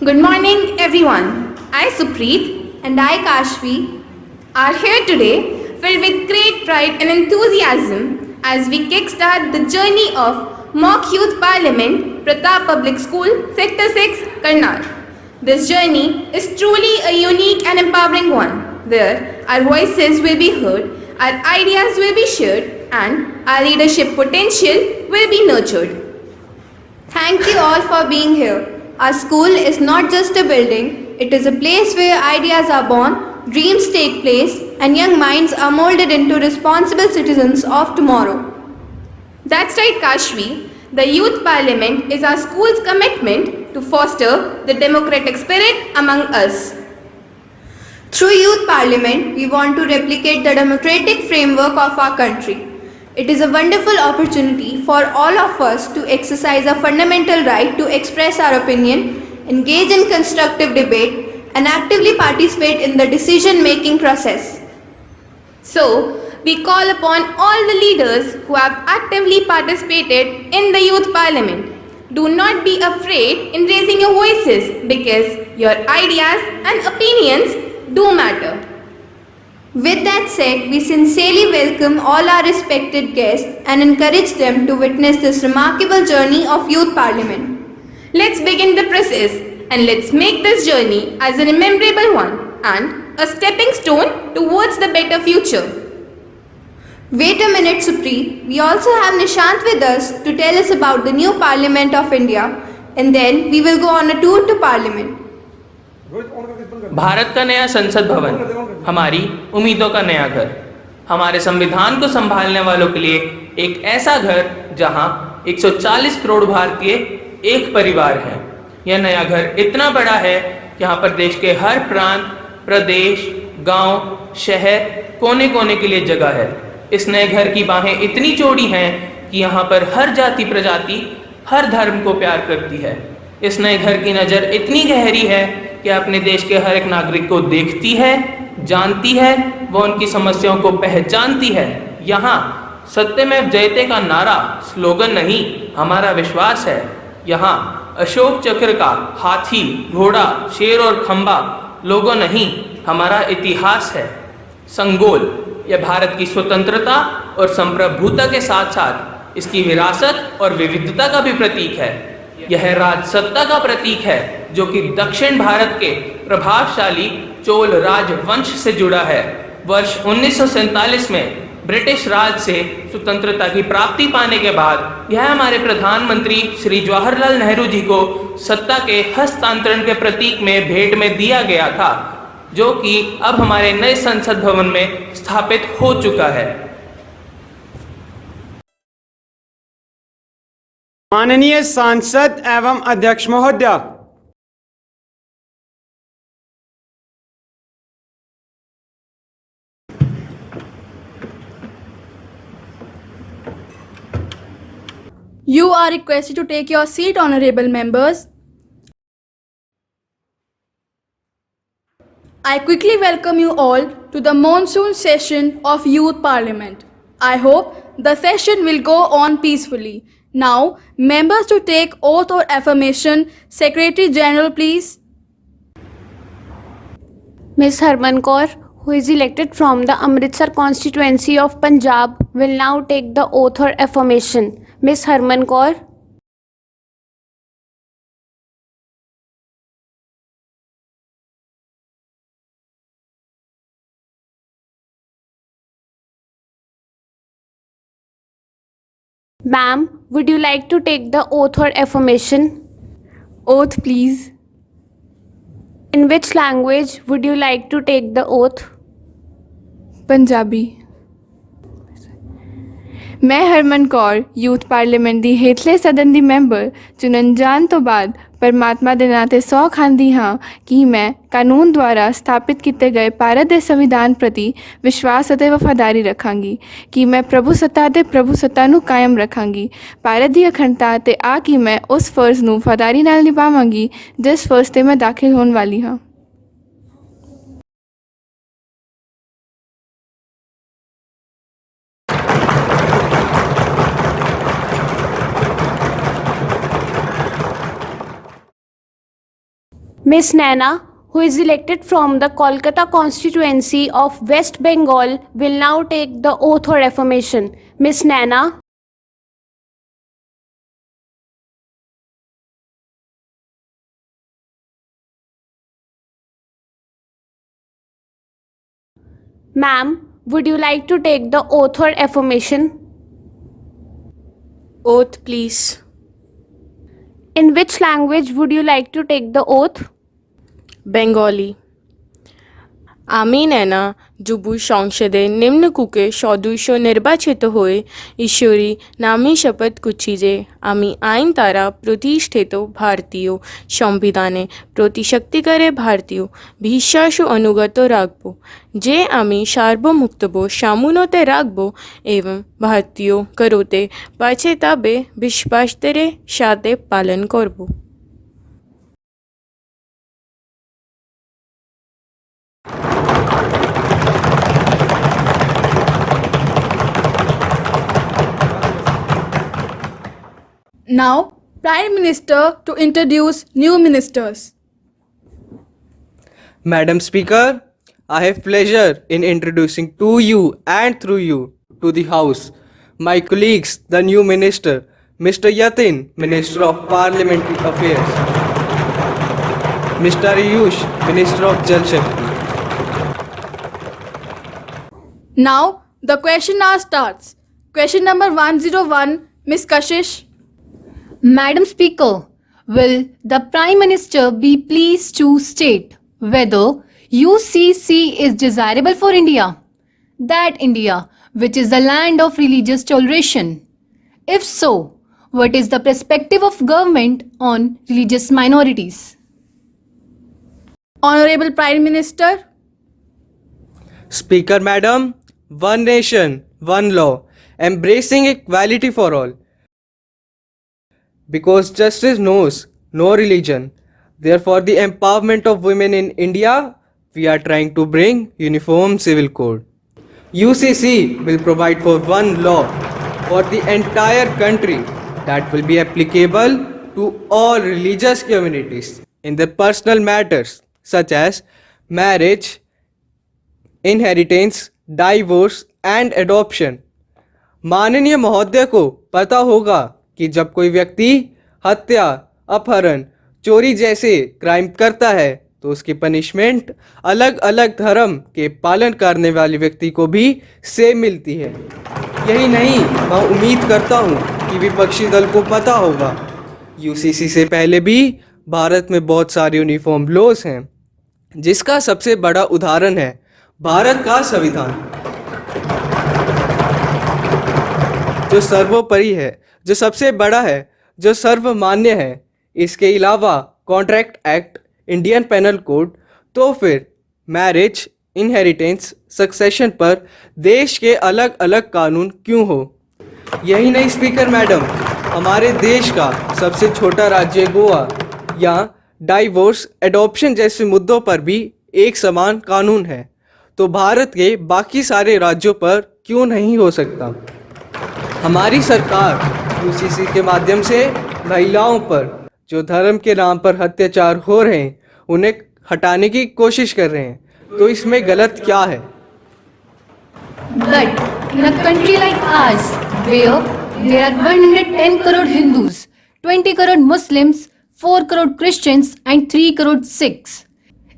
Good morning, everyone. I, Supreet, And I, Kashvi. are here today filled with great pride and enthusiasm as we kickstart the journey of Mock Youth Parliament, Pratap Public School, Sector 6, Karnal. This journey is truly a unique and empowering one, where our voices will be heard, our ideas will be shared, and our leadership potential will be nurtured. Thank you all for being here. Our school is not just a building, it is a place where ideas are born, dreams take place, and young minds are molded into responsible citizens of tomorrow. That's right, Kashvi. The Youth Parliament is our school's commitment to foster the democratic spirit among us. Through Youth Parliament, we want to replicate the democratic framework of our country. It is a wonderful opportunity for all of us to exercise our fundamental right to express our opinion, engage in constructive debate, and actively participate in the decision-making process. So, we call upon all the leaders who have actively participated in the Youth Parliament. Do not be afraid in raising your voices because your ideas and opinions do matter. With that said, we sincerely welcome all our respected guests and encourage them to witness this remarkable journey of Youth Parliament. Let's begin the process and let's make this journey as a memorable one and a stepping stone towards the better future. Wait a minute, Supreet. We also have Nishant with us to tell us about the new Parliament of India, and then we will go on a tour to Parliament. Bharat का नया संसद भवन हमारी उम्मीदों का नया घर, हमारे संविधान को संभालने वालों के लिए एक ऐसा घर जहां 140 करोड़ भारतीय एक परिवार हैं। यह नया घर इतना बड़ा है कि यहाँ पर देश के हर प्रांत, प्रदेश, गांव, शहर, कोने कोने के लिए जगह है। इस नए घर की बाहें इतनी चौड़ी हैं कि यहाँ पर हर जाति प्रजाति हर धर्म को प्यार करती है। इस नए घर की नज़र इतनी गहरी है कि अपने देश के हर एक नागरिक को देखती है, जानती है, वो उनकी समस्याओं को पहचानती है। यहाँ सत्यमेव जयते का नारा स्लोगन नहीं, हमारा विश्वास है। यहाँ अशोक चक्र का हाथी, घोड़ा, शेर और खंबा लोगो नहीं, हमारा इतिहास है। संगोल यह भारत की स्वतंत्रता और संप्रभुता के साथ साथ इसकी विरासत और विविधता का भी प्रतीक है। यह राजसत्ता का प्रतीक है जो कि दक्षिण भारत के प्रभावशाली चोल राजवंश से जुड़ा है। वर्ष 1947 में ब्रिटिश राज से स्वतंत्रता की प्राप्ति पाने के बाद यह हमारे प्रधानमंत्री श्री जवाहरलाल नेहरू जी को सत्ता के हस्तांतरण के प्रतीक में भेंट में दिया गया था, जो कि अब हमारे नए संसद भवन में स्थापित हो चुका है। माननीय सांसद एवं अध्यक्ष महोदय, You are requested to take your seat, honorable members. I quickly welcome you all to the monsoon session of Youth Parliament. I hope the session will go on peacefully. Now, members to take oath or affirmation. Secretary General, please. Ms. Harman Kaur, who is elected from the Amritsar constituency of Punjab, will now take the oath or affirmation. Ms. Harman Kaur. Ma'am, would you like to take the oath or affirmation? Oath, please. In which language would you like to take the oath? Punjabi. ਮੈਂ Harman Kaur youth parliament ਦੀ ਹੇਠਲੇ ਸਦਨ ਦੀ member ਚੁਣਨ ਜਾਣ ਤੋਂ ਬਾਅਦ ਪਰਮਾਤਮਾ ਦੇ ਨਾਂ 'ਤੇ ਸਹੁੰ ਖਾਂਦੀ ਹਾਂ ਕਿ ਮੈਂ ਕਾਨੂੰਨ ਦੁਆਰਾ ਸਥਾਪਿਤ ਕੀਤੇ ਗਏ ਭਾਰਤ ਦੇ ਸੰਵਿਧਾਨ ਪ੍ਰਤੀ ਵਿਸ਼ਵਾਸ ਅਤੇ ਵਫਾਦਾਰੀ ਰੱਖਾਂਗੀ ਕਿ ਮੈਂ ਪ੍ਰਭੂਸੱਤਾ ਅਤੇ ਪ੍ਰਭੂਸੱਤਾ ਨੂੰ ਕਾਇਮ ਰੱਖਾਂਗੀ, ਭਾਰਤ ਦੀ ਅਖੰਡਤਾ ਅਤੇ ਆ ਕਿ ਮੈਂ ਉਸ ਫਰਜ਼ ਨੂੰ ਵਫਾਦਾਰੀ ਨਾਲ ਨਿਭਾਵਾਂਗੀ ਜਿਸ ਫਰਜ਼ 'ਤੇ ਮੈਂ ਦਾਖਲ ਹੋਣ ਵਾਲੀ ਹਾਂ। Miss Naina, who is elected from the Kolkata constituency of West Bengal, will now take the oath or affirmation. Miss Naina. Ma'am, would you like to take the oath or affirmation? Oath, please. In which language would you like to take the oath? Bengali. আমি নেনা যুবু সংসদে নিম্নকুকে সদস্য নির্বাচিত হয়ে ঈশ্বরী নামে শপথ করছি যে আমি আইন দ্বারা প্রতিষ্ঠিত ভারতীয় সংবিধানে প্রতি সত্যিকারে ভারতীয় বিশ্বাস ও অনুগত রাখব যে আমি সার্বভৌমত্ব সমুন্নতে রাখব এবং ভারতীয় করতে পাছে তবে বিশ্বাসের সাথে পালন করব। Now, Prime Minister to introduce new ministers. Madam Speaker, I have pleasure in introducing to you and through you to the House my colleagues, the new minister, Mr. Yatin, Minister of Parliamentary Affairs, Mr. Ayush, Minister of Jal Shakti. Now, the question hour starts. Question number 101, Ms. Kashish. Madam Speaker, will the Prime Minister be pleased to state whether UCC is desirable for India? That India, which is the land of religious toleration. If so, what is the perspective of government on religious minorities? Honorable Prime Minister. Speaker Madam, one nation, one law, embracing equality for all. Because justice knows no religion. Therefore, the empowerment of women in India, we are trying to bring uniform civil code. UCC will provide for one law for the entire country that will be applicable to all religious communities in their personal matters such as marriage, inheritance, divorce and adoption. माननीय महोदय को पता होगा कि जब कोई व्यक्ति हत्या, अपहरण, चोरी जैसे क्राइम करता है तो उसकी पनिशमेंट अलग अलग धर्म के पालन करने वाले व्यक्ति को भी सेम मिलती है। यही नहीं, मैं उम्मीद करता हूँ कि विपक्षी दल को पता होगा यूसीसी से पहले भी भारत में बहुत सारे यूनिफॉर्म लॉज हैं, जिसका सबसे बड़ा उदाहरण है भारत का संविधान, जो सर्वोपरि है, जो सबसे बड़ा है, जो सर्वमान्य है। इसके अलावा contract act, Indian penal code, तो फिर मैरिज, इनहेरिटेंस, सक्सेशन पर देश के अलग अलग कानून क्यों हो। यही नहीं स्पीकर मैडम, हमारे देश का सबसे छोटा राज्य गोवा, यहाँ डाइवोर्स, एडॉप्शन जैसे मुद्दों पर भी एक समान कानून है, तो भारत के बाकी सारे राज्यों पर क्यों नहीं हो सकता। हमारी सरकार यूसीसी के माध्यम से महिलाओं पर जो धर्म के नाम पर अत्याचार हो रहे हैं उन्हें हटाने की कोशिश कर रहे हैं, तो इसमें गलत क्या है। But in a country like ours, where there are 110 crore Hindus, 20 crore Muslims, 4 crore Christians and 3 crore Sikhs,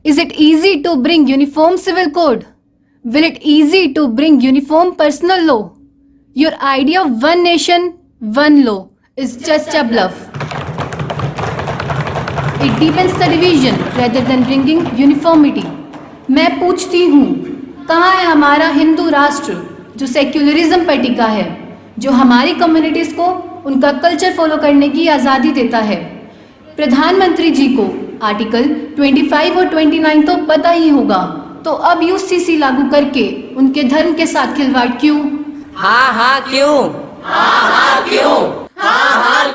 is it easy to bring uniform civil code? Will it easy to bring uniform personal law? Your idea of one nation, one law is just a bluff. It deepens the division rather than bringing uniformity. मैं पूछती हूँ, कहाँ है हमारा हिंदू राष्ट्र जो secularism पर टिका है, जो हमारी कम्युनिटीज को उनका कल्चर फॉलो करने की आज़ादी देता है। प्रधानमंत्री जी को आर्टिकल 25 और 29 तो पता ही होगा, तो अब यूसीसी लागू करके उनके धर्म के साथ खिलवाड़ क्यों?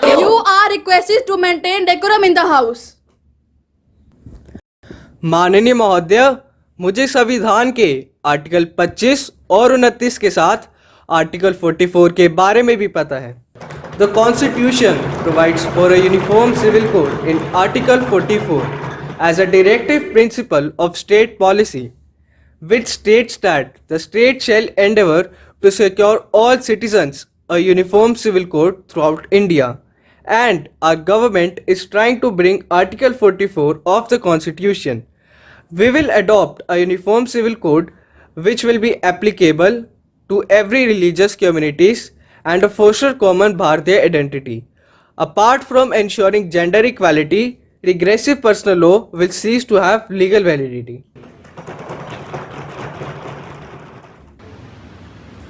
You are requested to maintain decorum in the house. माननीय महोदय, मुझे संविधान के आर्टिकल 25 और 29 के साथ आर्टिकल 44 के बारे में भी पता है। The Constitution provides for a uniform civil code in Article 44. as a directive principle of state policy, which states that the state shall endeavor to secure all citizens a uniform civil code throughout India. And our government is trying to bring Article 44 of the Constitution. We will adopt a uniform civil code which will be applicable to every religious communities and foster common Bharatiya identity. Apart from ensuring gender equality, regressive personal law will cease to have legal validity.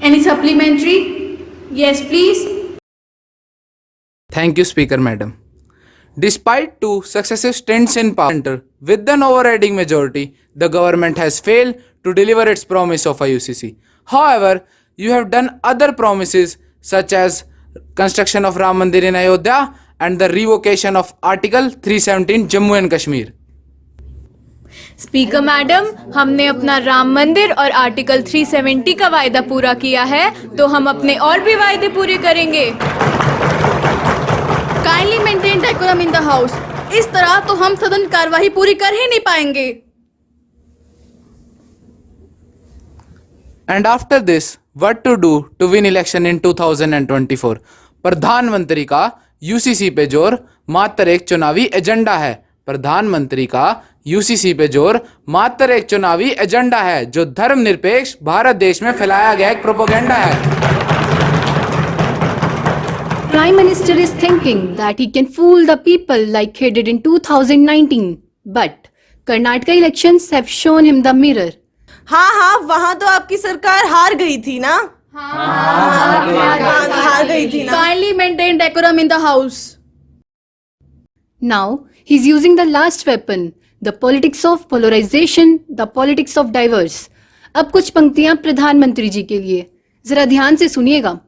Any supplementary? Yes, please. Thank you, Speaker Madam. Despite two successive stints in power with an overriding majority, the government has failed to deliver its promise of a UCC. However, you have done other promises such as construction of Ram Mandir in Ayodhya and the revocation of Article 317 Jammu and Kashmir. Speaker madam, हमने अपना राम मंदिर और article 370 का वायदा पूरा किया है, तो हम अपने और भी वायदे पूरे करेंगे। Kindly maintain decorum in the house. इस तरह तो हम सदन कार्यवाही पूरी कर ही नहीं पाएंगे। And after this, what to do to win election in 2024? प्रधानमंत्री का यूसीसी पे जोर मात्र एक चुनावी एजेंडा है। प्रधानमंत्री का यूसीसी पे जोर मात्र एक चुनावी एजेंडा है जो धर्मनिरपेक्ष भारत देश में फैलाया गया एक प्रोपेगेंडा है। Prime Minister is thinking that he can fool the people like he did in 2019. But Karnataka elections have shown him the mirror. हाँ, वहाँ तो आपकी सरकार हार गई थी ना। हार गई थी ना। Kindly maintain decorum in the house. Now he's using the last weapon, the politics of polarization, the politics of diverse. अब कुछ पंक्तियां प्रधानमंत्री जी के लिए, जरा ध्यान से सुनिएगा।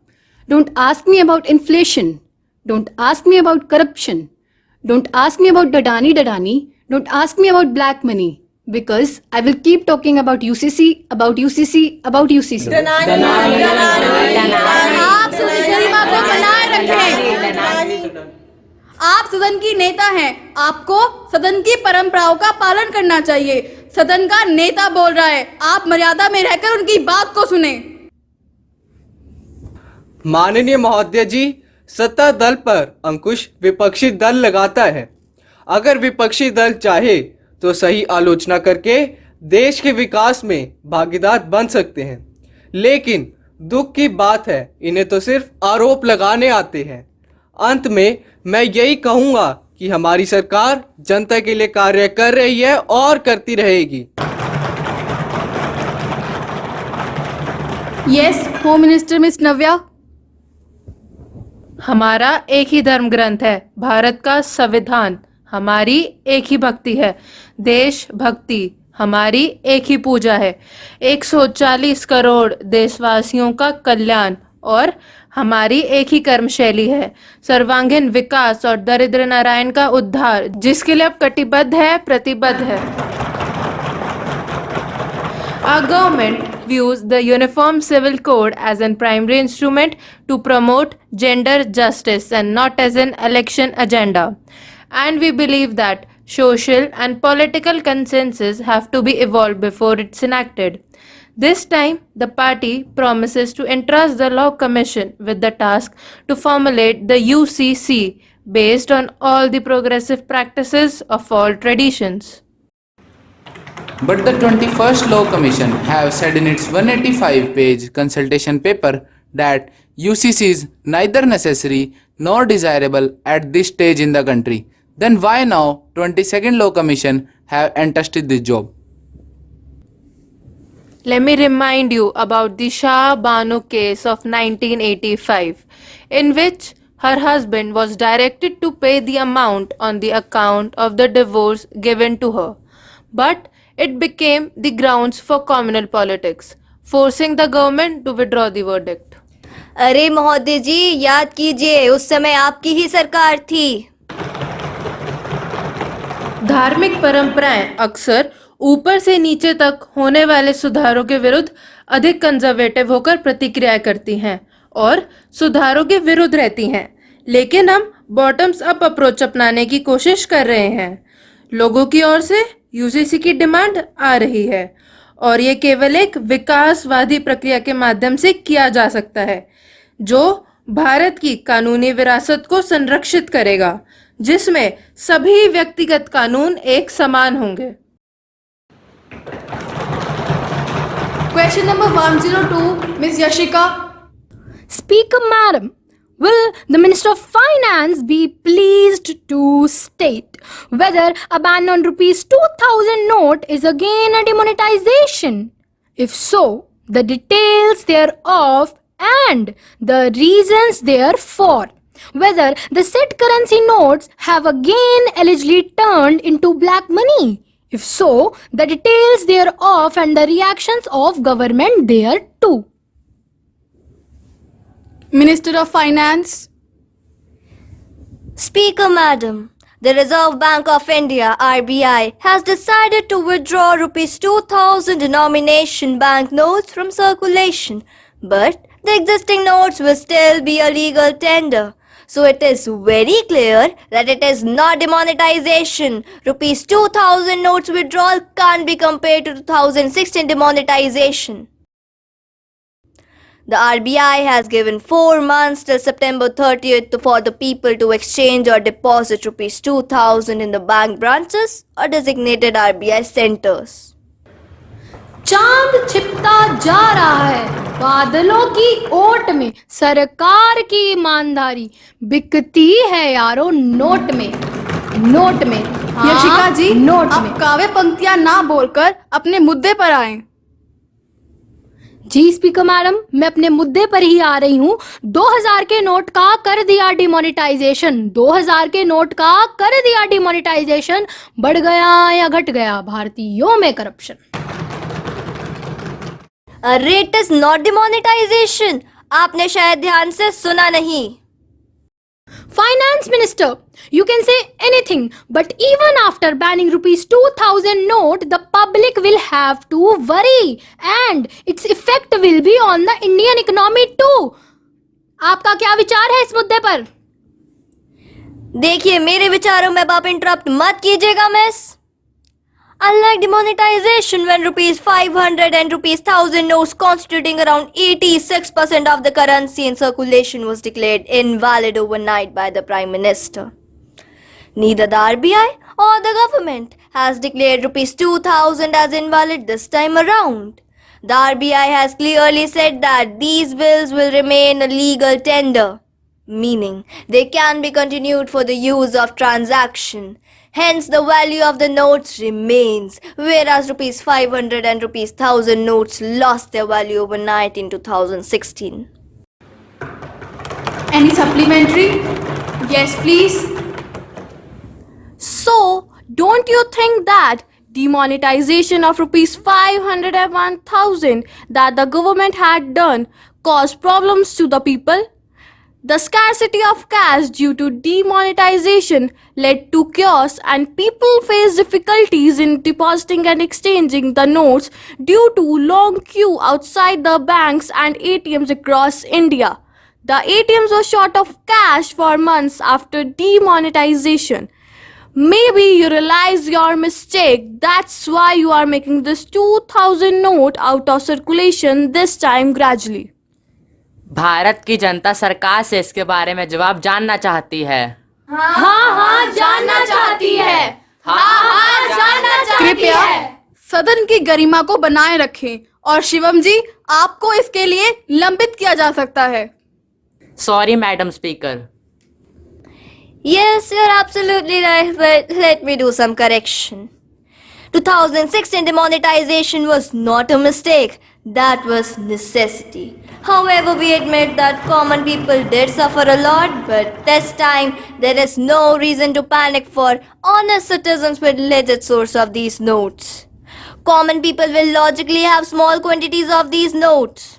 Don't ask me about inflation. Don't ask me about corruption. Don't ask me about Dadani. Don't ask me about black money. Because I will keep talking about UCC, about UCC, about UCC. आप सदन की गरिमा को बनाए रखें। आप सदन की नेता हैं, आपको सदन की परंपराओं का पालन करना चाहिए। सदन का नेता बोल रहा है, आप मर्यादा में रहकर उनकी बात को सुने। माननीय महोदय जी, सत्ता दल पर अंकुश विपक्षी दल लगाता है। अगर विपक्षी दल चाहे तो सही आलोचना करके देश के विकास में भागीदार बन सकते हैं, लेकिन दुख की बात है इन्हें तो सिर्फ आरोप लगाने आते हैं। अंत में मैं यही कहूँगा कि हमारी सरकार जनता के लिए कार्य कर रही है और करती रहेगी। यस, होम मिनिस्टर मिस नव्या। हमारा एक ही धर्म ग्रंथ है, भारत का संविधान। हमारी एक ही भक्ति है, देश भक्ति। हमारी एक ही पूजा है, 140 करोड़ देशवासियों का कल्याण। और हमारी एक ही कर्मशैली है, सर्वांगीण विकास और दरिद्र नारायण का उद्धार, जिसके लिए अब कटिबद्ध है, प्रतिबद्ध है। Our government views the Uniform Civil Code as a primary instrument to promote gender justice and not as an election agenda. And we believe that social and political consensus have to be evolved before it's enacted. This time, the party promises to entrust the Law Commission with the task to formulate the UCC based on all the progressive practices of all traditions. But the 21st Law Commission have said in its 185-page consultation paper that UCC is neither necessary nor desirable at this stage in the country. Then why now 22nd Law Commission have entrusted this job? Let me remind you about the Shah Banu case of 1985, in which her husband was directed to pay the amount on the account of the divorce given to her. But it became the grounds for communal politics, forcing the government to withdraw the verdict. अरे महोदय जी, याद कीजिए, उस समय आपकी ही सरकार थी। धार्मिक परंपराएं अक्सर ऊपर से नीचे तक होने वाले सुधारों के विरुद्ध अधिक कंजर्वेटिव होकर प्रतिक्रिया करती हैं और सुधारों के विरुद्ध रहती हैं, लेकिन हम बॉटम्स अप अप्रोच अपनाने की कोशिश कर रहे हैं। लोगों की ओर से यूजीसी की डिमांड आ रही है और ये केवल एक विकासवादी प्रक्रिया के माध्यम से किया जा सकता है जो भारत की कानूनी विरासत को संरक्षित करेगा, जिसमें सभी व्यक्तिगत कानून एक समान होंगे। Question number 102, Ms. Yashika. Speaker Madam, will the Minister of Finance be pleased to state whether a ban on rupees 2000 note is again a demonetization? If so, the details thereof and the reasons therefore. Whether the said currency notes have again allegedly turned into black money. If so, the details thereof and the reactions of government thereto. Minister of Finance. Speaker Madam, the Reserve Bank of India (RBI) has decided to withdraw rupees 2000 denomination banknotes from circulation, but the existing notes will still be a legal tender. So it is very clear that it is not demonetization. Rupees 2000 notes withdrawal can't be compared to 2016 demonetization. The RBI has given 4 months till September 30th for the people to exchange or deposit rupees 2000 in the bank branches or designated RBI centers. चांद छिपता जा रहा है बादलों की ओट में, सरकार की ईमानदारी बिकती है यारो नोट में, नोट में। यशिका जी, नोट आप में। काव्य पंक्तियां ना बोलकर अपने मुद्दे पर आएं। जी स्पीकर मैडम, मैं अपने मुद्दे पर ही आ रही हूँ। 2000 के नोट का कर दिया डिमोनेटाइजेशन, 2000 के नोट का कर दिया डिमोनेटाइजेशन। बढ़ गया या घट गया भारतीयों में करप्शन? अरे इट इज नॉट डिमोनेटाइजेशन, आपने शायद ध्यान से सुना नहीं। Finance Minister, you can say anything, but even after banning rupees 2000 note, the public will have to worry and its effect will be on the Indian economy too. आपका क्या विचार है इस मुद्दे पर? देखिए, मेरे विचारों में आप इंटरप्ट मत कीजिएगा miss. Unlike demonetization, when rupees 500 and rupees 1000 notes constituting around 86% of the currency in circulation was declared invalid overnight by the Prime Minister. Neither the RBI or the government has declared rupees 2000 as invalid this time around. The RBI has clearly said that these bills will remain a legal tender, meaning they can be continued for the use of transaction. Hence, the value of the notes remains, whereas rupees 500 and rupees 1000 notes lost their value overnight in 2016. Any supplementary? Yes, please. So, don't you think that demonetization of rupees 500 and 1000 that the government had done caused problems to the people? The scarcity of cash due to demonetization led to chaos and people faced difficulties in depositing and exchanging the notes due to long queue outside the banks and ATMs across India. The ATMs were short of cash for months after demonetization. Maybe you realize your mistake. That's why you are making this 2000 note out of circulation this time gradually. Bharat की जनता सरकार से इसके बारे में जवाब जानना चाहती है। हाँ जानना चाहती है। हाँ जानना चाहती है। कृपया सदन की गरिमा को बनाए रखें और शिवम जी, आपको इसके लिए लंबित किया जा सकता है। Sorry madam speaker. Yes, you're absolutely right, but let me do some correction. 2016 demonetization was not a mistake, that was necessity. However, we admit that common people did suffer a lot, but this time there is no reason to panic for honest citizens with legit source of these notes. Common people will logically have small quantities of these notes.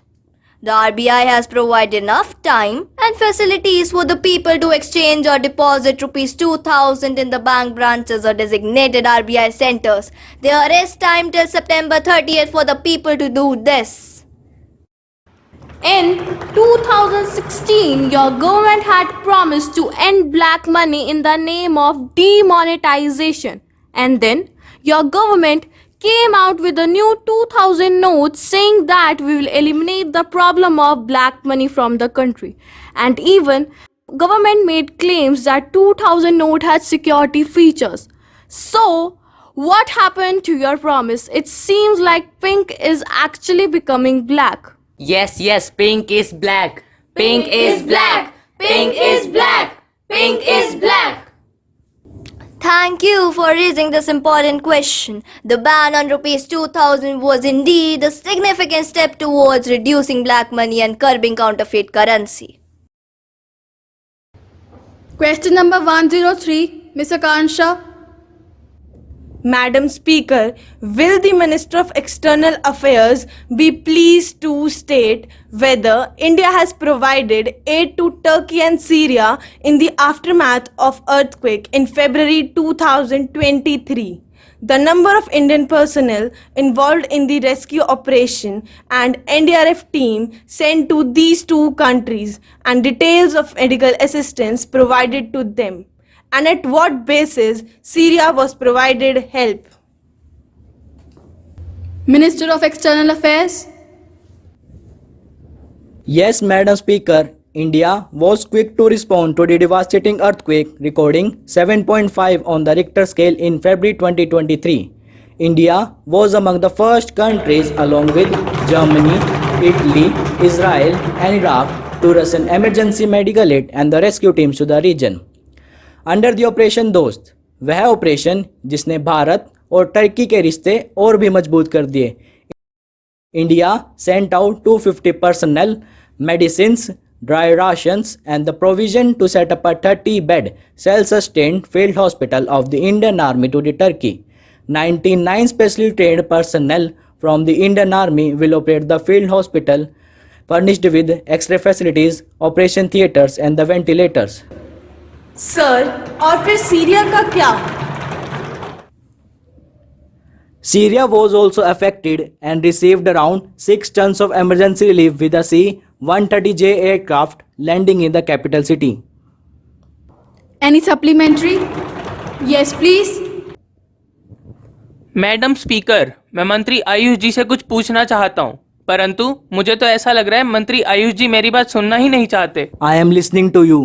The RBI has provided enough time and facilities for the people to exchange or deposit rupees 2000 in the bank branches or designated RBI centers. There is time till September 30th for the people to do this. In 2016, your government had promised to end black money in the name of demonetization. And then your government came out with a new 2000 note saying that we will eliminate the problem of black money from the country. And even government made claims that 2000 note had security features. So, what happened to your promise? It seems like pink is actually becoming black. Yes, yes, pink is black. Pink is black. Pink is black. Pink is black. Thank you for raising this important question. The ban on rupees 2000 was indeed a significant step towards reducing black money and curbing counterfeit currency. Question number 103, Ms. Akansha. Madam Speaker, will the Minister of External Affairs be pleased to state whether India has provided aid to Turkey and Syria in the aftermath of earthquake in February 2023? The number of Indian personnel involved in the rescue operation and NDRF team sent to these two countries and details of medical assistance provided to them, and at what basis Syria was provided help. Minister of External Affairs. Yes, Madam Speaker, India was quick to respond to the devastating earthquake, recording 7.5 on the Richter scale in February 2023. India was among the first countries, along with Germany, Italy, Israel, and Iraq, to rush an emergency medical aid and the rescue teams to the region. Under the operation दोस्त, वह operation जिसने भारत और Turkey के रिश्ते और भी मजबूत कर दिए. India sent out 250 personnel, medicines, dry rations and the provision to set up a 30-bed self-sustained field hospital of the Indian Army to the Turkey. 99 specially trained personnel from the Indian Army will operate the field hospital, furnished with X-ray facilities, operation theatres and the ventilators. Sir, और फिर Syria का क्या? Syria was also affected and received around 6 tons of emergency relief with a C-130J aircraft landing in the capital city. Any supplementary? Yes, please. Madam speaker, मैं मंत्री आयुष जी से कुछ पूछना चाहता हूँ, परंतु मुझे तो ऐसा लग रहा है मंत्री आयुष जी मेरी बात सुनना ही नहीं चाहते. I am listening to you.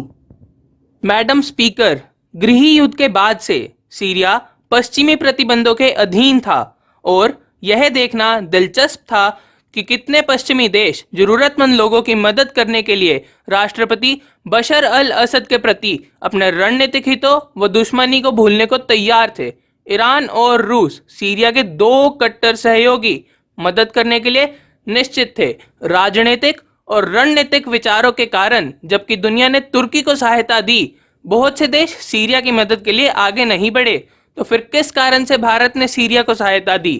Madam speaker, गृह युद्ध के बाद से सीरिया पश्चिमी प्रतिबंधों के अधीन था और यह देखना दिलचस्प था कि कितने पश्चिमी देश जरूरतमंद लोगों की मदद करने के लिए राष्ट्रपति बशर अल असद के प्रति अपने रणनीतिक हितों व दुश्मनी को भूलने को तैयार थे. ईरान और रूस सीरिया के दो कट्टर सहयोगी मदद करने के लिए निश्चित थे. राजनीतिक और रणनीतिक विचारों के कारण जबकि दुनिया ने तुर्की को सहायता दी, बहुत से देश सीरिया की मदद के लिए आगे नहीं बढ़े. तो फिर किस कारण से भारत ने सीरिया को सहायता दी?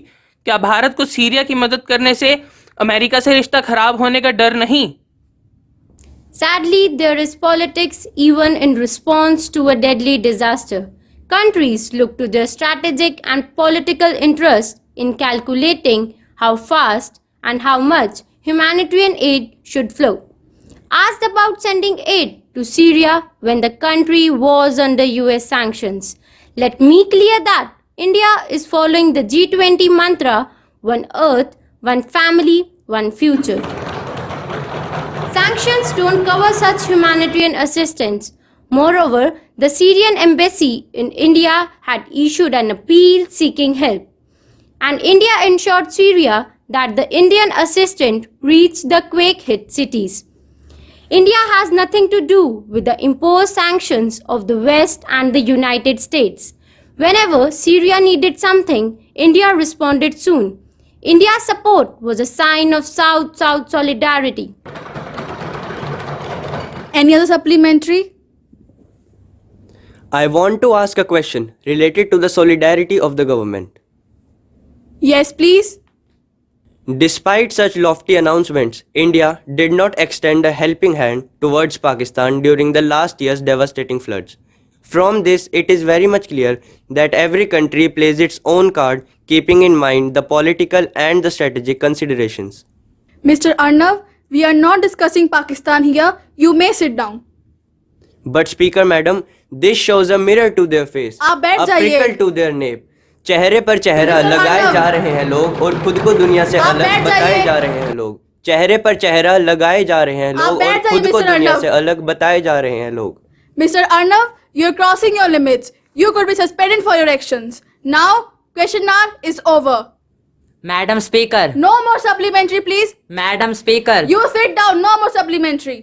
क्या भारत को सीरिया की मदद करने से अमेरिका से रिश्ता खराब होने का डर नहीं? Sadly, there is politics even in response to a deadly disaster. Countries look to their strategic and political interest in calculating how fast and how much humanitarian aid should flow. Asked about sending aid to Syria when the country was under US sanctions, let me clear that India is following the G20 mantra, one earth, one family, one future. Sanctions don't cover such humanitarian assistance. Moreover, the Syrian embassy in India had issued an appeal seeking help, and India ensured Syria that the Indian assistance reached the quake-hit cities. India has nothing to do with the imposed sanctions of the West and the United States. Whenever Syria needed something, India responded soon. India's support was a sign of South-South solidarity. Any other supplementary? I want to ask a question related to the solidarity of the government. Yes, please. Despite such lofty announcements, India did not extend a helping hand towards Pakistan during the last year's devastating floods. From this, it is very much clear that every country plays its own card, keeping in mind the political and the strategic considerations. Mr. Arnav, we are not discussing Pakistan here. You may sit down. But Speaker Madam, this shows a mirror to their face, आप बैठ a जाइए. prickle to their nape. चेहरे पर चेहरा लगाए जा रहे हैं लोग और खुद को दुनिया से अलग बताए जा रहे हैं लोग। चेहरे पर चेहरा लगाए जा रहे हैं लोग और खुद को दुनिया से अलग बताए जा रहे हैं लोग। Mr. Arnav, you're crossing your limits. You could be suspended for your actions. Now, question hour is over. Madam Speaker. No more supplementary, please. Madam Speaker. You sit down. No more supplementary.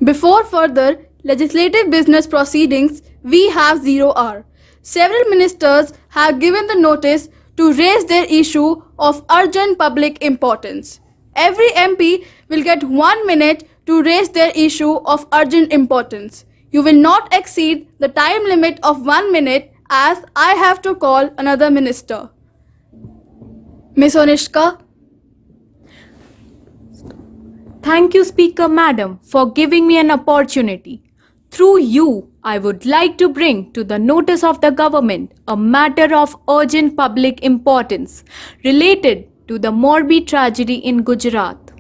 Before further legislative business proceedings, we have 0 hour. Several ministers have given the notice to raise their issue of urgent public importance. Every MP will get 1 minute to raise their issue of urgent importance. You will not exceed the time limit of 1 minute as I have to call another minister. Miss Onishka. Thank you, Speaker Madam, for giving me an opportunity. Through you, I would like to bring to the notice of the government a matter of urgent public importance related to the Morbi tragedy in Gujarat.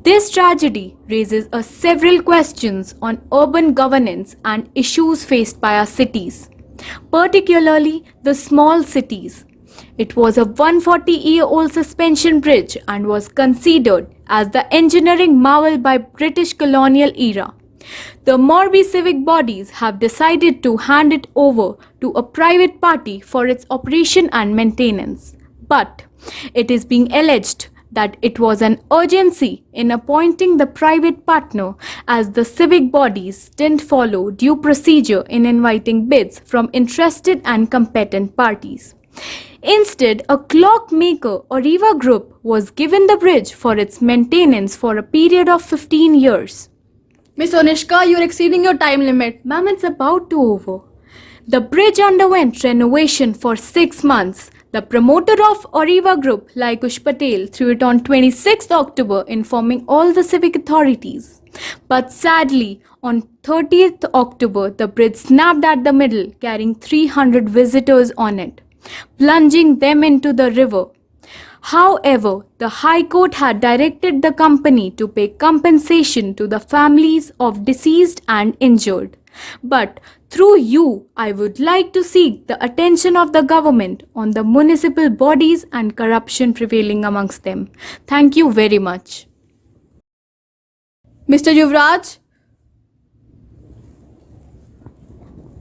This tragedy raises several questions on urban governance and issues faced by our cities, particularly the small cities. It was a 140-year-old suspension bridge and was considered as the engineering marvel by British colonial era. The Morbi civic bodies have decided to hand it over to a private party for its operation and maintenance. But it is being alleged that it was an urgency in appointing the private partner as the civic bodies didn't follow due procedure in inviting bids from interested and competent parties. Instead, a clockmaker or Riva group was given the bridge for its maintenance for a period of 15 years. Miss Onishka, you're exceeding your time limit. Ma'am, it's about to over. The bridge underwent renovation for 6 months. The promoter of Oriva Group, Laikush Patel, threw it on 26th October, informing all the civic authorities. But sadly, on 30th October, the bridge snapped at the middle, carrying 300 visitors on it, plunging them into the river. However, the High Court had directed the company to pay compensation to the families of deceased and injured. But through you, I would like to seek the attention of the government on the municipal bodies and corruption prevailing amongst them. Thank you very much. Mr. Yuvraj.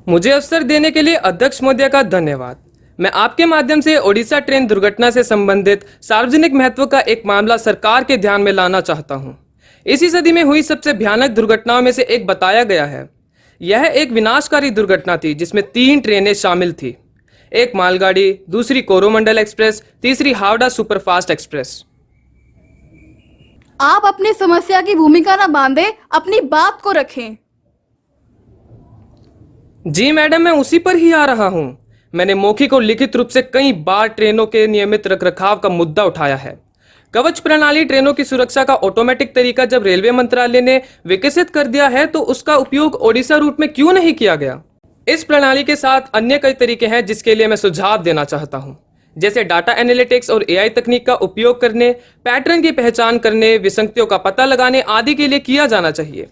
मुझे अवसर देने के लिए अध्यक्ष महोदय का धन्यवाद। मैं आपके माध्यम से ओडिशा ट्रेन दुर्घटना से संबंधित सार्वजनिक महत्व का एक मामला सरकार के ध्यान में लाना चाहता हूं। इसी सदी में हुई सबसे भयानक दुर्घटनाओं में से एक बताया गया है। यह एक विनाशकारी दुर्घटना थी जिसमें 3 ट्रेनें शामिल थी, एक मालगाड़ी, दूसरी कोरोमंडल एक्सप्रेस, तीसरी हावड़ा सुपरफास्ट एक्सप्रेस। आप अपनी समस्या की भूमिका न बांधे, अपनी बात को रखें। जी मैडम, मैं उसी पर ही आ रहा हूं। मैंने मौखिक और लिखित रूप से कई बार ट्रेनों के नियमित रखरखाव का मुद्दा उठाया है। कवच प्रणाली ट्रेनों की सुरक्षा का ऑटोमेटिक तरीका जब रेलवे मंत्रालय ने विकसित कर दिया है तो उसका उपयोग ओडिशा रूट में क्यों नहीं किया गया? इस प्रणाली के साथ अन्य कई तरीके हैं जिसके लिए मैं सुझाव देना चाहता हूं, जैसे डाटा एनालिटिक्स और एआई तकनीक का उपयोग करने, पैटर्न की पहचान करने, विसंगतियों का पता लगाने आदि के लिए किया जाना चाहिए।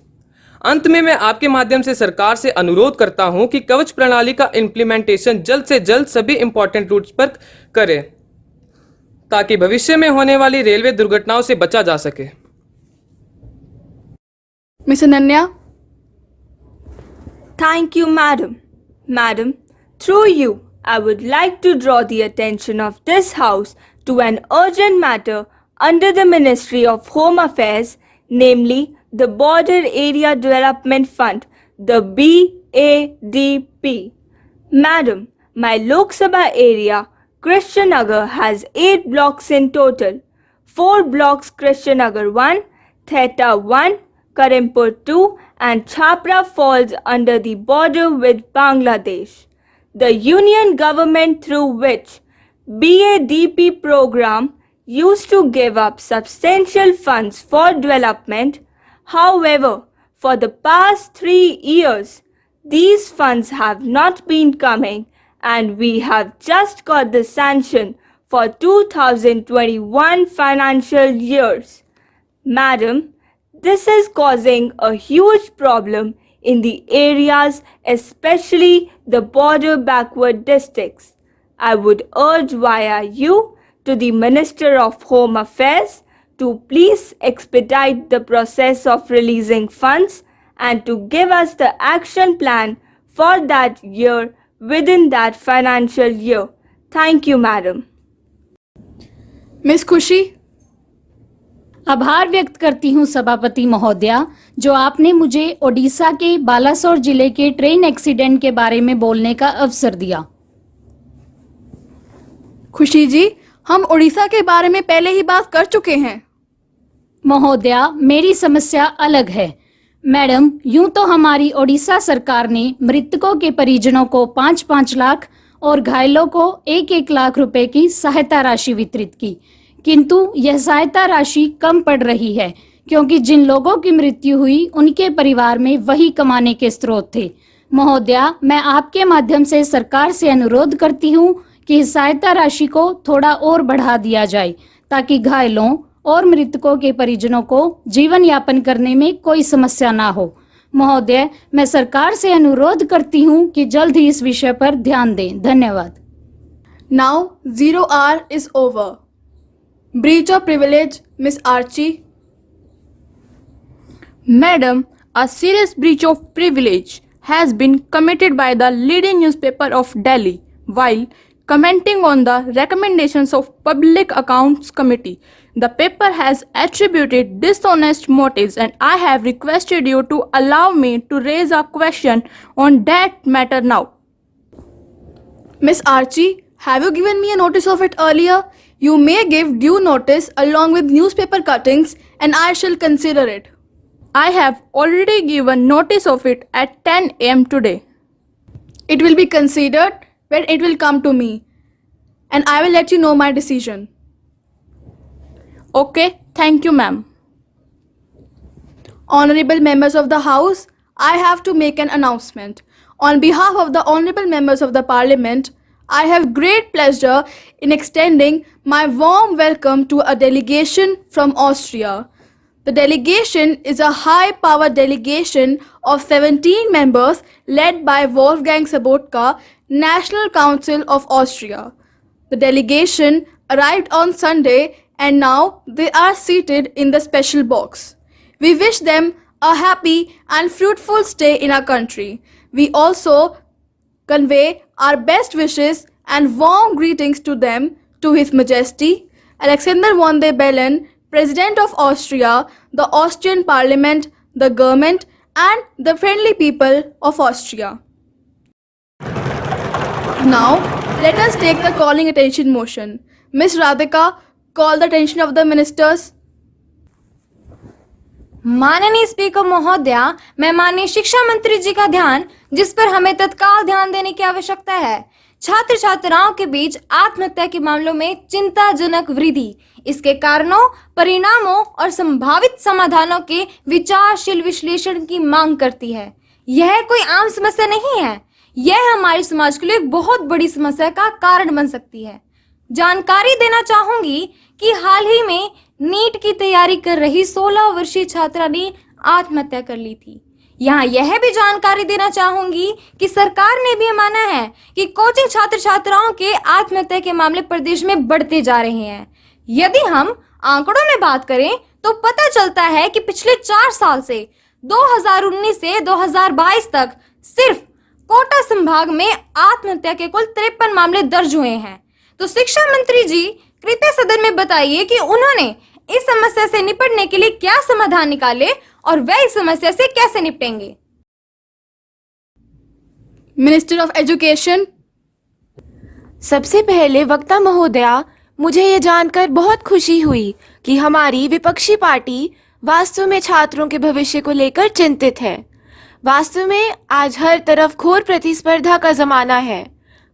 अंत में मैं आपके माध्यम से सरकार से अनुरोध करता हूं कि कवच प्रणाली का इम्प्लीमेंटेशन जल्द से जल्द सभी इंपॉर्टेंट रूट्स पर करें ताकि भविष्य में होने वाली रेलवे दुर्घटनाओं से बचा जा सके। Miss Ananya. Thank you, madam. Madam, through you, I would like to draw the attention of this house to an urgent matter under the Ministry of Home Affairs, namely the Border Area Development Fund, the BADP. Madam, my Lok Sabha area, Krishnanagar, has 8 blocks in total. 4 blocks Krishnanagar 1, Theta 1, Karimpur 2 and Chhapra falls under the border with Bangladesh. The union government through which BADP program used to give up substantial funds for development. However, for the past 3 years, these funds have not been coming and we have just got the sanction for 2021 financial years. Madam, this is causing a huge problem in the areas, especially the border backward districts. I would urge via you to the Minister of Home Affairs to please expedite the process of releasing funds and to give us the action plan for that year within that financial year. Thank you, Madam. Miss खुशी, आभार व्यक्त करती हूँ सभापति महोदया, जो आपने मुझे ओडिशा के बालासोर जिले के ट्रेन एक्सीडेंट के बारे में बोलने का अवसर दिया। खुशी जी, हम उड़ीसा के बारे में पहले ही बात कर चुके हैं। महोदया, मेरी समस्या अलग है। मैडम, यूं तो हमारी ओडिशा सरकार ने मृतकों के परिजनों को 5-5 लाख और घायलों को 1-1 लाख रुपए की सहायता राशि वितरित की, किंतु यह सहायता राशि कम पड़ रही है क्योंकि जिन लोगों की मृत्यु हुई उनके परिवार में वही कमाने के स्रोत थे। महोदया, मैं आपके माध्यम से सरकार से अनुरोध करती हूं कि इस सहायता राशि को थोड़ा और बढ़ा दिया जाए ताकि घायलों और मृतकों के परिजनों को जीवन यापन करने में कोई समस्या ना हो। महोदय, मैं सरकार से अनुरोध करती हूं कि जल्द ही इस विषय पर ध्यान दें। धन्यवाद। Now 0 hour is over. Breach of privilege, Miss Archie. Madam, a serious breach of privilege has been committed by the leading newspaper of Delhi while commenting on the recommendations of Public Accounts Committee. The paper has attributed dishonest motives and I have requested you to allow me to raise a question on that matter now. Miss Archie, have you given me a notice of it earlier? You may give due notice along with newspaper cuttings and I shall consider it. I have already given notice of it at 10 a.m. today. It will be considered when it will come to me and I will let you know my decision. Okay, thank you, ma'am. Honorable members of the House, I have to make an announcement. On behalf of the honorable members of the Parliament, I have great pleasure in extending my warm welcome to a delegation from Austria. The delegation is a high-powered delegation of 17 members led by Wolfgang Sobotka, National Council of Austria. The delegation arrived on Sunday and now they are seated in the special box. We wish them a happy and fruitful stay in our country. We also convey our best wishes and warm greetings to them, to His Majesty Alexander von der Bellen, President of Austria, the Austrian Parliament, the government and the friendly people of Austria. Now, let us take the calling attention motion. Miss Radhika, call the attention of the ministers. माननीय speaker महोदया, मैं माननीय शिक्षा मंत्री जी का ध्यान, जिस पर हमें तत्काल ध्यान देने की आवश्यकता है, छात्र छात्राओं के बीच आत्महत्या के मामलों में चिंताजनक वृद्धि, इसके कारणों, परिणामों और संभावित समाधानों के विचारशील विश्लेषण की मांग करती है। यह कोई आम समस्या नहीं है, यह हमारे समाज के लिए एक बहुत बड़ी समस्या का कारण बन सकती है। जानकारी देना चाहूंगी कि हाल ही में नीट की तैयारी कर रही 16 वर्षीय छात्रा ने आत्महत्या कर ली थी। यहाँ यह भी जानकारी देना चाहूंगी कि सरकार ने भी माना है कि कोचिंग छात्र छात्राओं के आत्महत्या के मामले प्रदेश में बढ़ते जा रहे हैं। यदि हम आंकड़ों में बात करें तो पता चलता है कि पिछले 4 साल से 2019 से 2022 तक सिर्फ कोटा संभाग में आत्महत्या के कुल 53 मामले दर्ज हुए हैं। तो शिक्षा मंत्री जी, कृपया सदन में बताइए कि उन्होंने इस समस्या से निपटने के लिए क्या समाधान निकाले और वह इस समस्या से कैसे निपटेंगे। Minister of education. सबसे पहले वक्ता महोदया, मुझे ये जानकर बहुत खुशी हुई कि हमारी विपक्षी पार्टी वास्तव में छात्रों के भविष्य को लेकर चिंतित है। वास्तव में आज हर तरफ घोर प्रतिस्पर्धा का जमाना है।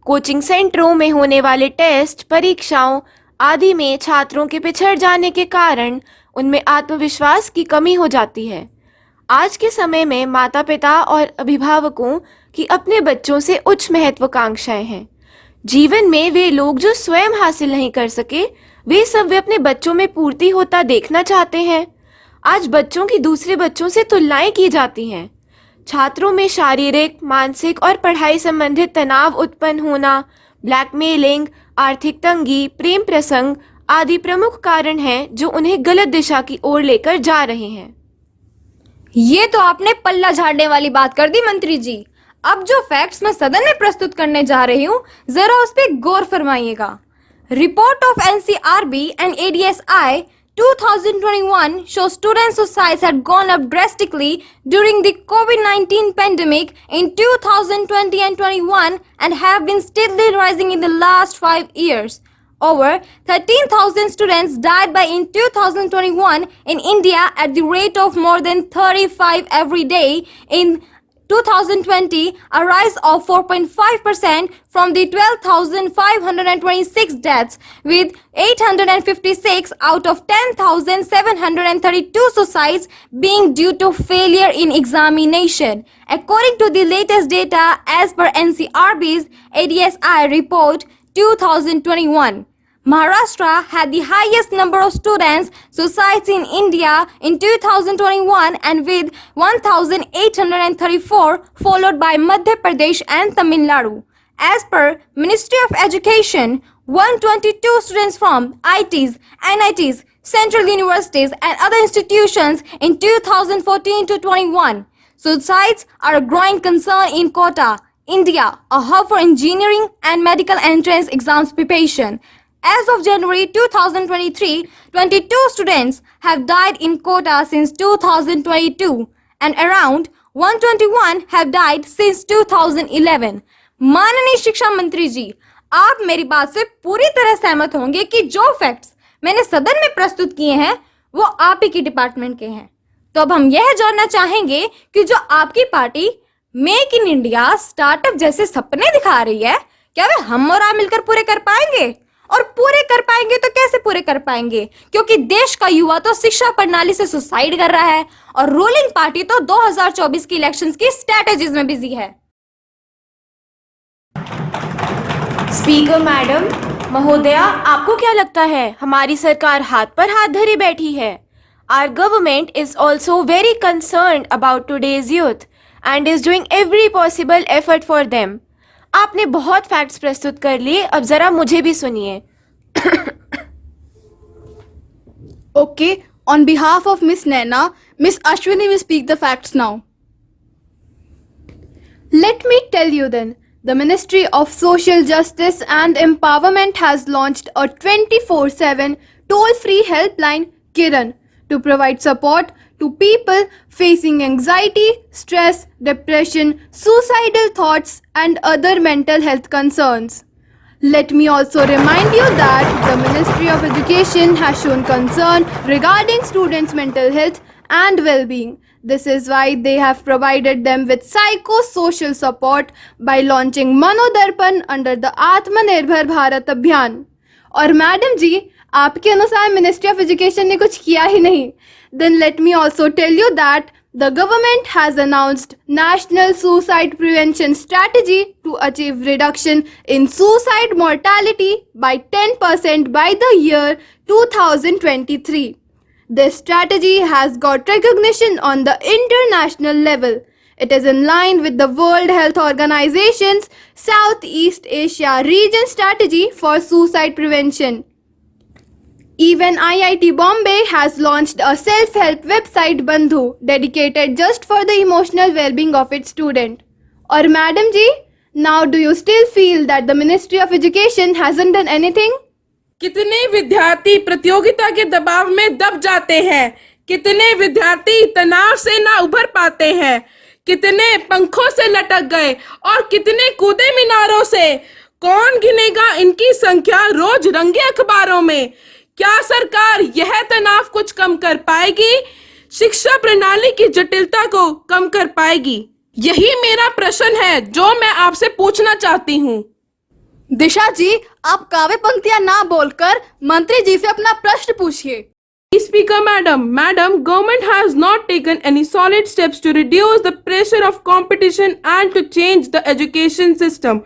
कोचिंग सेंटरों में होने वाले टेस्ट, परीक्षाओं आदि में छात्रों के पिछड़ जाने के कारण उनमें आत्मविश्वास की कमी हो जाती है। आज के समय में माता पिता और अभिभावकों की अपने बच्चों से उच्च महत्वाकांक्षाएं हैं। जीवन में वे लोग जो स्वयं हासिल नहीं कर सके, वे सब वे अपने बच्चों में पूर्ति होता देखना चाहते हैं। आज बच्चों की दूसरे बच्चों से तुलनाएं की जाती हैं। छात्रों में शारीरिक, मानसिक और पढ़ाई संबंधित तनाव उत्पन्न होना, ब्लैकमेलिंग, आर्थिक तंगी, प्रेम प्रसंग आदि प्रमुख कारण हैं जो उन्हें गलत दिशा की ओर लेकर जा रहे हैं। ये तो आपने पल्ला झाड़ने वाली बात कर दी मंत्री जी। अब जो फैक्ट्स मैं सदन में प्रस्तुत करने जा रही हूँ, जरा उस पर गौर फरमाइएगा। Report of NCRB and ADSI 2021 shows student suicides had gone up drastically during the COVID-19 pandemic in 2020 and 21 and have been steadily rising in the last 5 years. Over 13,000 students died by in 2021 in India at the rate of more than 35 every day. In 2020, a rise of 4.5% from the 12,526 deaths, with 856 out of 10,732 suicides being due to failure in examination. According to the latest data as per NCRB's ADSI report 2021. Maharashtra had the highest number of students suicides in India in 2021 and with 1,834, followed by Madhya Pradesh and Tamil Nadu. As per Ministry of Education, 122 students from ITs, NITs, central universities and other institutions in 2014 to 21. Suicides are a growing concern in Kota, India, a hub for engineering and medical entrance exams preparation. As of January 2023, 22 students have died in Kota since 2022 and around 121 have died since 2011. माननीय शिक्षा मंत्री जी, आप मेरी बात से पूरी तरह सहमत होंगे कि जो फैक्ट्स मैंने सदन में प्रस्तुत किए हैं वो आप ही की डिपार्टमेंट के हैं। तो अब हम यह जानना चाहेंगे कि जो आपकी party make in India, startup जैसे सपने दिखा रही है, क्या वे हम और आप मिलकर पूरे कर पाएंगे? और पूरे कर पाएंगे तो कैसे पूरे कर पाएंगे? क्योंकि देश का युवा तो शिक्षा प्रणाली से सुसाइड कर रहा है और रूलिंग पार्टी तो 2024 की इलेक्शंस की स्ट्रैटेजीज में बिजी है। स्पीकर मैडम महोदया, आपको क्या लगता है हमारी सरकार हाथ पर हाथ धरे बैठी है? Our government is also very concerned about today's youth and is doing every possible effort for them. आपने बहुत फैक्ट्स प्रस्तुत कर लिए, अब जरा मुझे भी सुनिए। Okay, on behalf of Miss Naina, Miss Ashwini will speak the facts now. Let me tell you then, the Ministry of Social Justice and Empowerment has launched a 24/7 toll-free helpline, Kiran, to provide support to people facing anxiety, stress, depression, suicidal thoughts, and other mental health concerns. Let me also remind you that the Ministry of Education has shown concern regarding students' mental health and well-being. This is why they have provided them with psychosocial support by launching Manodarpan under the Atmanirbhar Bharat Abhiyan. और madam जी, आपके अनुसार ministry of education ने कुछ किया ही नहीं। Then let me also tell you that the government has announced National Suicide Prevention Strategy to achieve reduction in suicide mortality by 10% by the year 2023. This strategy has got recognition on the international level. It is in line with the World Health Organization's Southeast Asia Region Strategy for Suicide Prevention. Even IIT Bombay has launched a self-help website Bandhu dedicated just for the emotional well-being of its student. Or Madam Ji, now do you still feel that the Ministry of Education hasn't done anything? कितने विद्यार्थी प्रतियोगिता के दबाव में दब जाते हैं, कितने विद्यार्थी तनाव से ना उभर पाते हैं, कितने पंखों से लटक गए और कितने कूदे मीनारों से। कौन गिनेगा इनकी संख्या रोज रंगे अखबारों में? क्या सरकार यह तनाव कुछ कम कर पाएगी? शिक्षा प्रणाली की जटिलता को कम कर पाएगी? यही मेरा प्रश्न है जो मैं आपसे पूछना चाहती हूँ। दिशा जी, आप काव्य पंक्तियां ना बोलकर मंत्री जी से अपना प्रश्न पूछिए। Speaker Madam, government has not taken any solid steps to reduce the pressure of competition and to change the education system.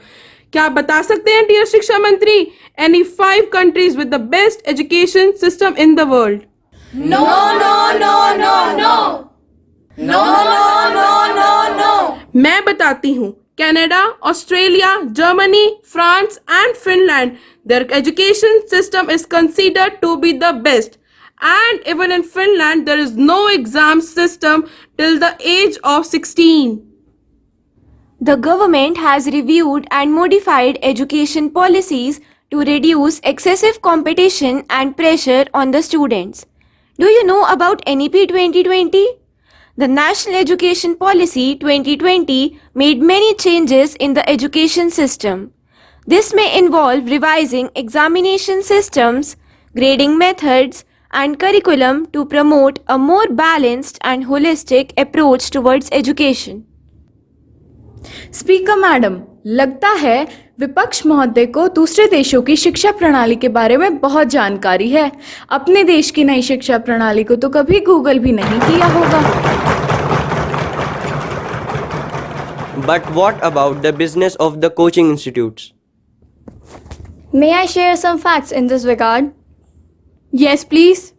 क्या आप बता सकते हैं डियर शिक्षा मंत्री, any 5 countries with the best education system in the world? No, no, no, no, no. No, no, no, no, no. मैं बताती हूँ Canada, Australia, Germany, France and Finland, their education system is considered to be the best. And even in Finland, there is no exam system till the age of 16. The government has reviewed and modified education policies to reduce excessive competition and pressure on the students. Do you know about NEP 2020? The National Education Policy 2020 made many changes in the education system. This may involve revising examination systems, grading methods, and curriculum to promote a more balanced and holistic approach towards education. Speaker madam, लगता है विपक्ष महोदय को दूसरे देशों की शिक्षा प्रणाली के बारे में बहुत जानकारी है। अपने देश की नई शिक्षा प्रणाली को तो कभी गूगल भी नहीं किया होगा। But what about the business of the coaching institutes? May I share some facts in this regard? Yes, please.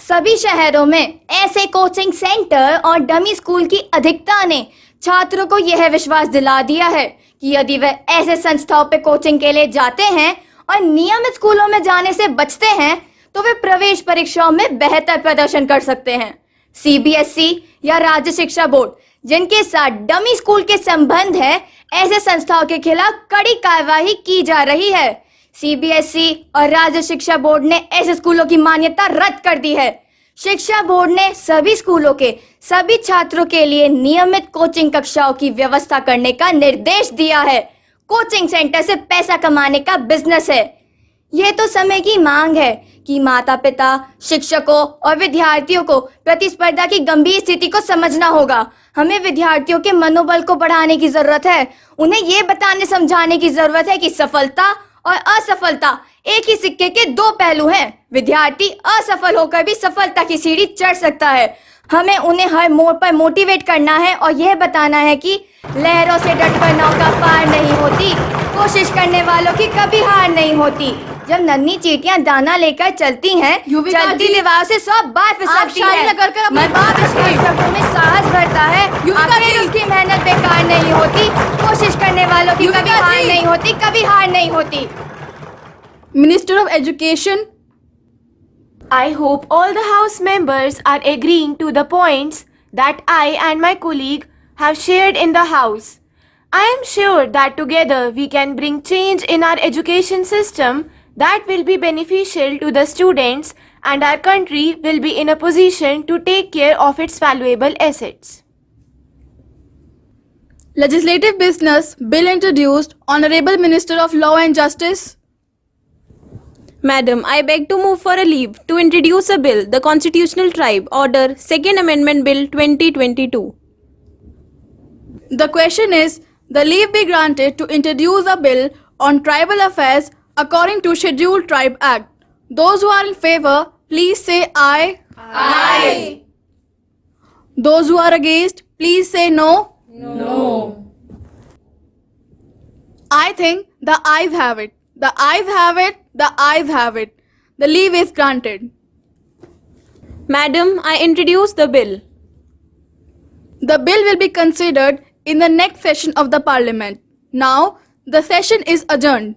सभी शहरों में ऐसे कोचिंग सेंटर और डमी स्कूल की अधिकता ने छात्रों को यह विश्वास दिला दिया है कि यदि वे ऐसे संस्थाओं पे कोचिंग के लिए जाते हैं और नियमित स्कूलों में जाने से बचते हैं तो वे प्रवेश परीक्षाओं में बेहतर प्रदर्शन कर सकते हैं। CBSE या राज्य शिक्षा बोर्ड जिनके साथ डमी स्कूल के संबंध है, ऐसे संस्थाओं के खिलाफ कड़ी कार्रवाई की जा रही है। CBSE और राज्य शिक्षा बोर्ड ने ऐसे स्कूलों की मान्यता रद्द कर दी है। शिक्षा बोर्ड ने सभी स्कूलों के सभी छात्रों के लिए नियमित कोचिंग कक्षाओं की व्यवस्था करने का निर्देश दिया है। कोचिंग सेंटर से पैसा कमाने का बिजनेस है। यह तो समय की मांग है कि माता पिता, शिक्षकों और विद्यार्थियों को प्रतिस्पर्धा की गंभीर स्थिति को समझना होगा। हमें विद्यार्थियों के मनोबल को बढ़ाने की जरूरत है। उन्हें ये बताने समझाने की जरूरत है कि सफलता और असफलता एक ही सिक्के के दो पहलू हैं। विद्यार्थी असफल होकर भी सफलता की सीढ़ी चढ़ सकता है। हमें उन्हें हर मोड़ पर मोटिवेट करना है और यह बताना है कि लहरों से डटकर नौका पार नहीं होती, कोशिश करने वालों की कभी हार नहीं होती। जब नन्ही चींटियां दाना लेकर चलती हैं, चलती दीवार से 100 बार फिसलती हैं। में साहस भरता है, आखिर उसकी मेहनत बेकार नहीं होती। कोशिश करने वालों की कभी हार नहीं होती, कभी हार नहीं होती। Minister of Education. I hope all the House members are agreeing to the points that I and my colleague have shared in the House. I am sure that together we can bring change in our education system that will be beneficial to the students and our country will be in a position to take care of its valuable assets. Legislative Business Bill introduced. Honorable Minister of Law and Justice. Madam, I beg to move for a leave to introduce a bill, the Constitutional Tribe Order, Second Amendment Bill 2022. The question is, the leave be granted to introduce a bill on tribal affairs according to Scheduled Tribe Act. Those who are in favor, please say aye. Aye. Those who are against, please say no. No. I think the ayes have it. The ayes have it. The ayes have it. The leave is granted. Madam, I introduce the bill. The bill will be considered in the next session of the Parliament. Now, the session is adjourned.